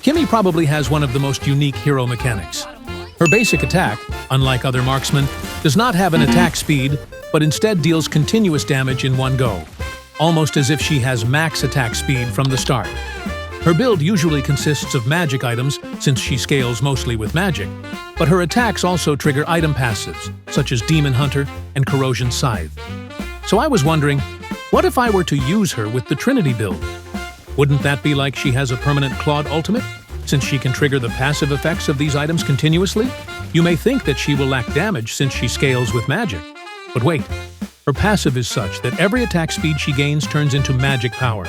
Kimmy probably has one of the most unique hero mechanics. Her basic attack, unlike other marksmen, does not have an attack speed, but instead deals continuous damage in one go, almost as if she has max attack speed from the start. Her build usually consists of magic items, since she scales mostly with magic, but her attacks also trigger item passives, such as Demon Hunter and Corrosion Scythe. So I was wondering, what if I were to use her with the Trinity build? Wouldn't that be like she has a permanent Claude ultimate, since she can trigger the passive effects of these items continuously? You may think that she will lack damage since she scales with magic. But wait, her passive is such that every attack speed she gains turns into magic power.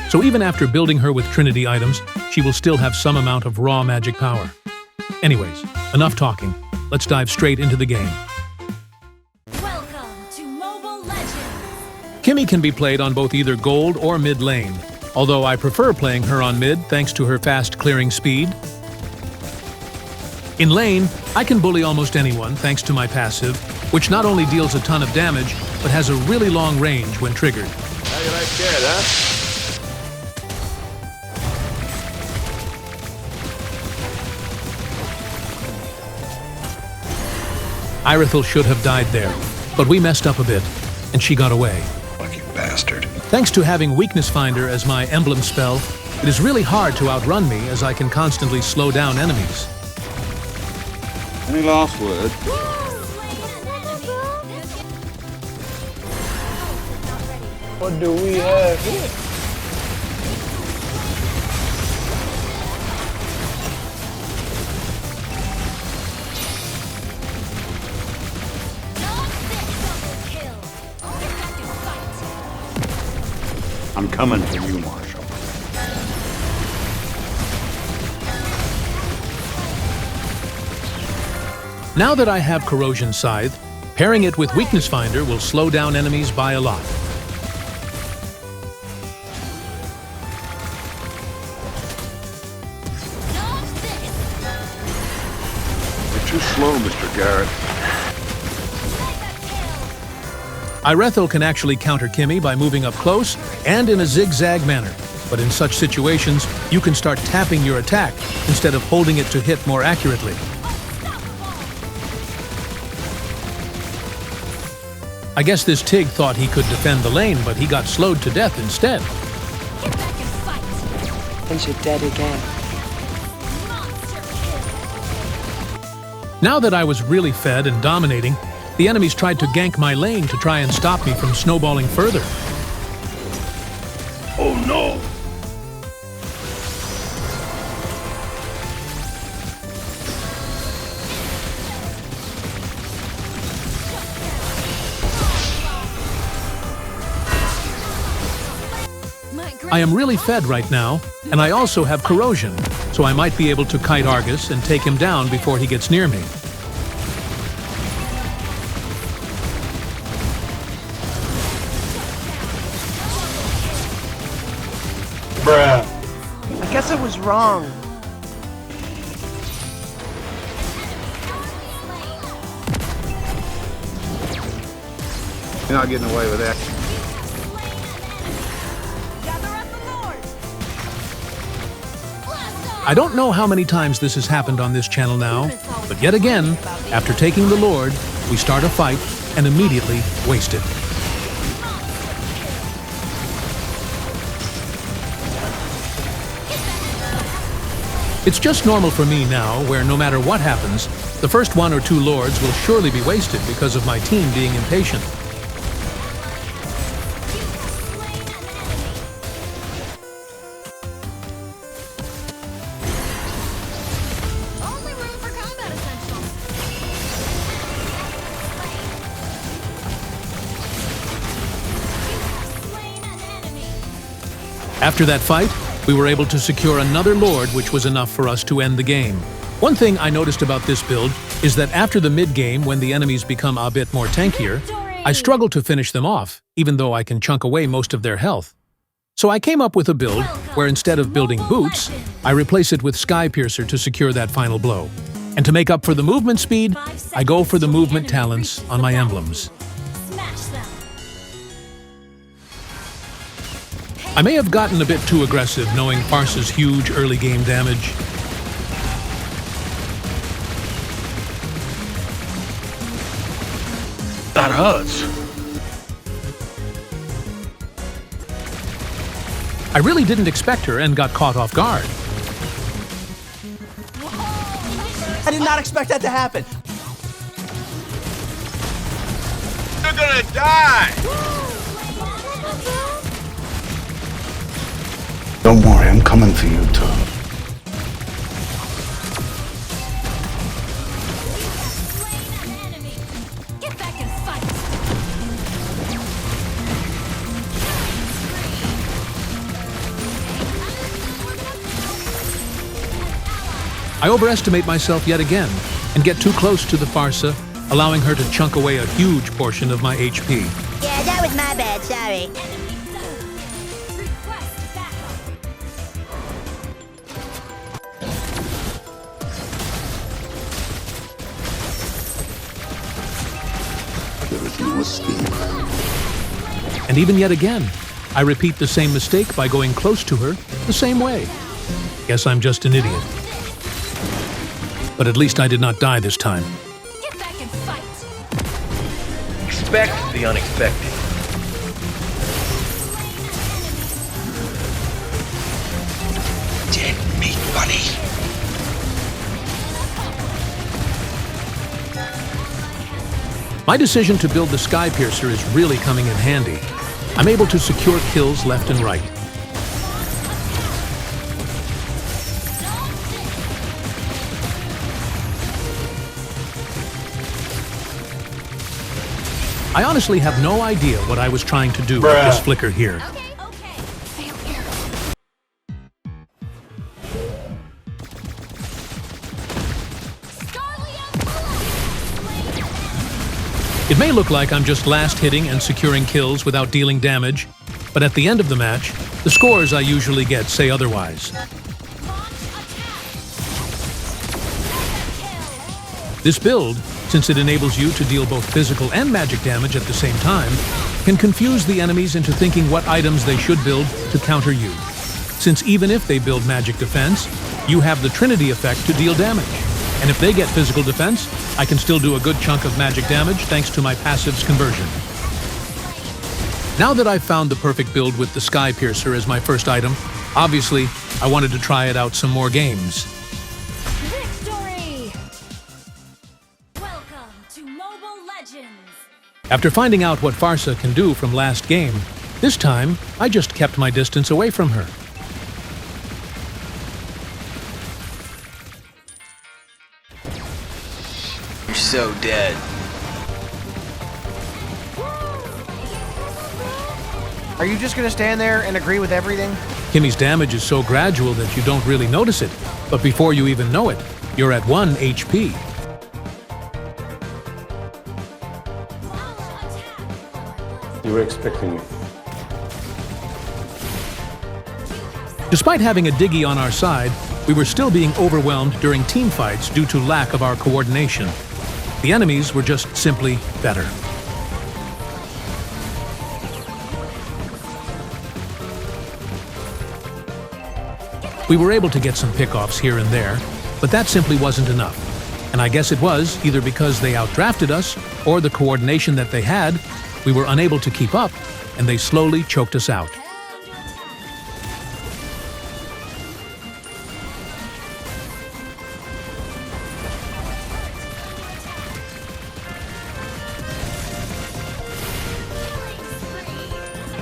So even after building her with Trinity items, she will still have some amount of raw magic power. Anyways, enough talking. Let's dive straight into the game. Welcome to Mobile Legends! Kimmy can be played on both either gold or mid lane, although I prefer playing her on mid thanks to her fast clearing speed. In lane, I can bully almost anyone thanks to my passive, which not only deals a ton of damage, but has a really long range when triggered. How you like that, huh? Irithel should have died there, but we messed up a bit, and she got away. Lucky bastard. Thanks to having Weakness Finder as my emblem spell, it is really hard to outrun me as I can constantly slow down enemies. Any last word? What do we have here? I'm coming for you, Marshall. Now that I have Corrosion Scythe, pairing it with Weakness Finder will slow down enemies by a lot. You're too slow, Mr. Garrett. Irithel can actually counter Kimmy by moving up close and in a zigzag manner, but in such situations, you can start tapping your attack instead of holding it to hit more accurately. I guess this Tig thought he could defend the lane, but he got slowed to death instead. Get back and fight! And you're dead again. Monster kill! Now that I was really fed and dominating, the enemies tried to gank my lane to try and stop me from snowballing further. Oh no! I am really fed right now, and I also have Corrosion, so I might be able to kite Argus and take him down before he gets near me. Bruh. I guess I was wrong. You're not getting away with that. I don't know how many times this has happened on this channel now, but yet again, after taking the Lord, we start a fight and immediately waste it. It's just normal for me now, where no matter what happens, the first one or two Lords will surely be wasted because of my team being impatient. Only room for combat essentials. Slain an enemy. After that fight, we were able to secure another Lord, which was enough for us to end the game. One thing I noticed about this build is that after the mid-game, when the enemies become a bit more tankier, I struggle to finish them off, even though I can chunk away most of their health. So I came up with a build where instead of building boots, I replace it with Sky Piercer to secure that final blow. And to make up for the movement speed, I go for the movement talents on my emblems. Smash them. I may have gotten a bit too aggressive knowing Farsa's huge early game damage. That hurts. I really didn't expect her and got caught off guard. I did not expect that to happen. You're gonna die! Don't worry, I'm coming for you, Toby. Get back and fight. I overestimate myself yet again and get too close to the Farsa, allowing her to chunk away a huge portion of my HP. Yeah, that was my bad, sorry. Request backup. There is no escape. And even yet again, I repeat the same mistake by going close to her the same way. Guess I'm just an idiot. But at least I did not die this time. Get back and fight. Expect the unexpected. Dead meat, buddy. My decision to build the Sky Piercer is really coming in handy. I'm able to secure kills left and right. I honestly have no idea what I was trying to do with this flicker here. Okay. Failure. It may look like I'm just last hitting and securing kills without dealing damage, but at the end of the match, the scores I usually get say otherwise. This build, since it enables you to deal both physical and magic damage at the same time, can confuse the enemies into thinking what items they should build to counter you. Since even if they build magic defense, you have the Trinity effect to deal damage. And if they get physical defense, I can still do a good chunk of magic damage thanks to my passive's conversion. Now that I've found the perfect build with the Sky Piercer as my first item, obviously, I wanted to try it out some more games. Victory! Welcome to Mobile Legends. After finding out what Farsa can do from last game, this time, I just kept my distance away from her. You're so dead. Are you just gonna stand there and agree with everything? Kimmy's damage is so gradual that you don't really notice it, but before you even know it, you're at 1 HP. You were expecting me. Despite having a Diggy on our side, we were still being overwhelmed during team fights due to lack of our coordination. The enemies were just simply better. We were able to get some pickoffs here and there, but that simply wasn't enough. And I guess it was either because they outdrafted us or the coordination that they had, we were unable to keep up, and they slowly choked us out.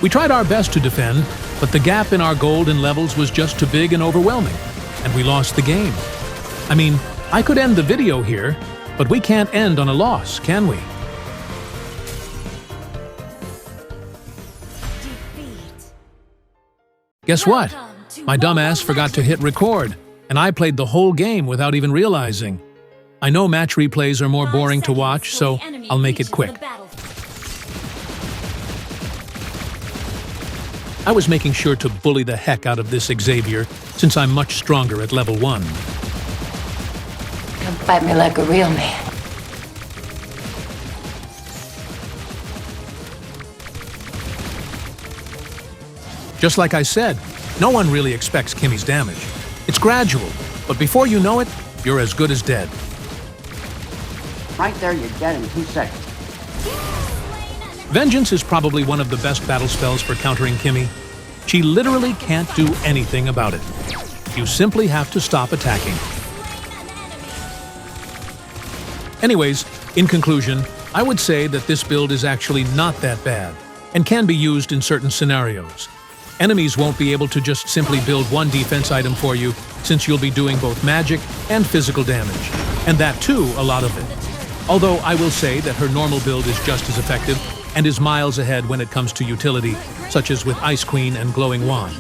We tried our best to defend, but the gap in our gold and levels was just too big and overwhelming, and we lost the game. I mean, I could end the video here, but we can't end on a loss, can we? Guess what? My dumbass forgot to hit record, and I played the whole game without even realizing. I know match replays are more boring to watch, so I'll make it quick. I was making sure to bully the heck out of this Xavier, since I'm much stronger at level 1. Come fight me like a real man. Just like I said, no one really expects Kimmy's damage. It's gradual, but before you know it, you're as good as dead. Right there, you're dead in 2 seconds. Vengeance is probably one of the best battle spells for countering Kimmy. She literally can't do anything about it. You simply have to stop attacking. Anyways, in conclusion, I would say that this build is actually not that bad and can be used in certain scenarios. Enemies won't be able to just simply build one defense item for you, since you'll be doing both magic and physical damage, and that too, a lot of it. Although I will say that her normal build is just as effective and is miles ahead when it comes to utility, such as with Ice Queen and Glowing Wand.